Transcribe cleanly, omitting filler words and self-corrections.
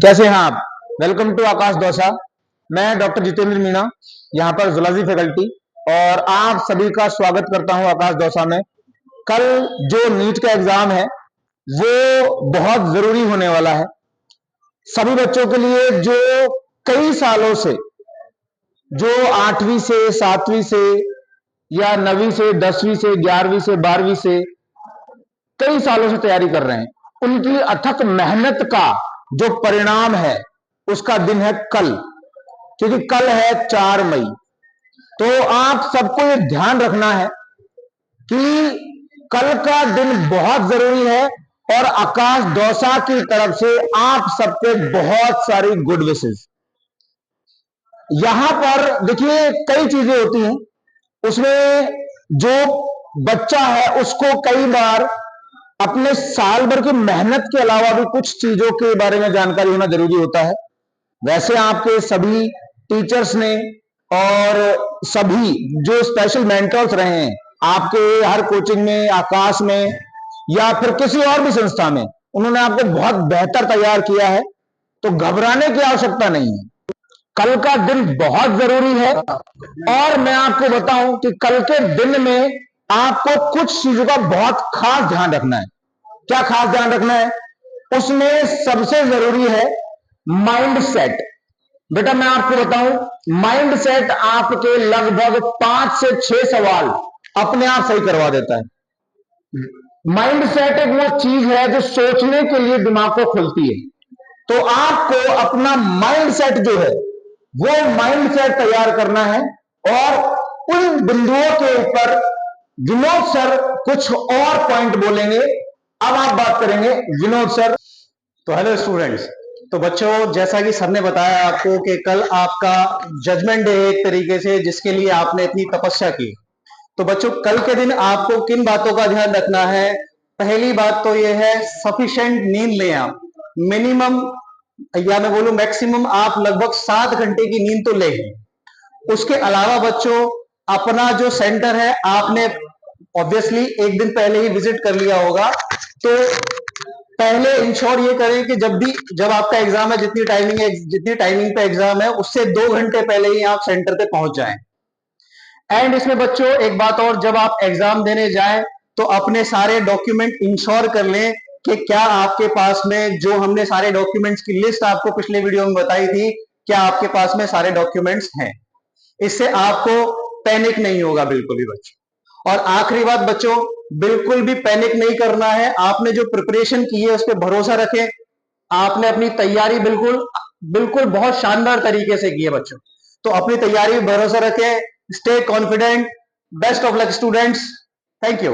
कैसे हैं आप? वेलकम टू आकाश दौसा। मैं डॉक्टर जितेंद्र मीणा, यहाँ पर जूलॉजी फैकल्टी, और आप सभी का स्वागत करता हूँ आकाश दौसा में। कल जो नीट का एग्जाम है वो बहुत जरूरी होने वाला है सभी बच्चों के लिए, जो कई सालों से, जो 8वीं से, 7वीं से, या 9वीं से, 10वीं से, 11वीं से, 12वीं से कई सालों से तैयारी कर रहे हैं। उनकी अथक मेहनत का जो परिणाम है उसका दिन है कल, क्योंकि कल है 4 मई। तो आप सबको ये ध्यान रखना है कि कल का दिन बहुत जरूरी है, और आकाश दौसा की तरफ से आप सबको बहुत सारी गुड विशेस। यहां पर देखिए कई चीजें होती हैं, उसमें जो बच्चा है उसको कई बार अपने साल भर की मेहनत के अलावा भी कुछ चीजों के बारे में जानकारी होना जरूरी होता है। वैसे आपके सभी टीचर्स ने और सभी जो स्पेशल मेंटर्स रहे हैं आपके हर कोचिंग में, आकाश में, या फिर किसी और भी संस्था में, उन्होंने आपको बहुत बेहतर तैयार किया है। तो घबराने की आवश्यकता नहीं है। कल का दिन बहुत जरूरी है, और मैं आपको बताऊं कि कल के दिन में आपको कुछ चीजों का बहुत खास ध्यान रखना है। क्या खास ध्यान रखना है? उसमें सबसे जरूरी है माइंड सेट। बेटा मैं आपको बताऊं, माइंड सेट आपके लगभग 5 से 6 सवाल अपने आप सही करवा देता है। माइंड सेट एक वो चीज है जो सोचने के लिए दिमाग को खुलती है। तो आपको अपना माइंड सेट जो है वो माइंड सेट तैयार करना है, और उन बिंदुओं के ऊपर विनोद सर कुछ और पॉइंट बोलेंगे। अब आप बात करेंगे विनोद सर। तो हेलो स्टूडेंट्स। तो बच्चों, जैसा कि सर ने बताया आपको कि कल आपका जजमेंट डे है एक तरीके से, जिसके लिए आपने इतनी तपस्या की। तो बच्चों, कल के दिन आपको किन बातों का ध्यान रखना है? पहली बात तो यह है, सफिशिएंट नींद लें आप। मिनिमम, या मैं बोलूं मैक्सिमम, आप लगभग 7 घंटे की नींद तो लें। उसके अलावा बच्चों, अपना जो सेंटर है आपने ऑब्वियसली एक दिन पहले ही विजिट कर लिया होगा। तो पहले इंश्योर ये करें कि जब आपका एग्जाम है, जितनी टाइमिंग पे एग्जाम है उससे 2 घंटे पहले ही आप सेंटर पे पहुंच जाएं। एंड इसमें बच्चों एक बात और, जब आप एग्जाम देने जाएं तो अपने सारे डॉक्यूमेंट इंश्योर कर लें कि क्या आपके पास में, जो हमने सारे डॉक्यूमेंट्स की लिस्ट आपको पिछले वीडियो में बताई थी, क्या आपके पास में सारे डॉक्यूमेंट्स हैं। इससे आपको पैनिक नहीं होगा बिल्कुल भी बच्चों। और आखिरी बात बच्चों, बिल्कुल भी पैनिक नहीं करना है। आपने जो प्रिपरेशन की है उस पर भरोसा रखें। आपने अपनी तैयारी बिल्कुल बिल्कुल बहुत शानदार तरीके से की है बच्चों। तो अपनी तैयारी पर भरोसा रखें। Stay confident. Best of luck students. Thank you.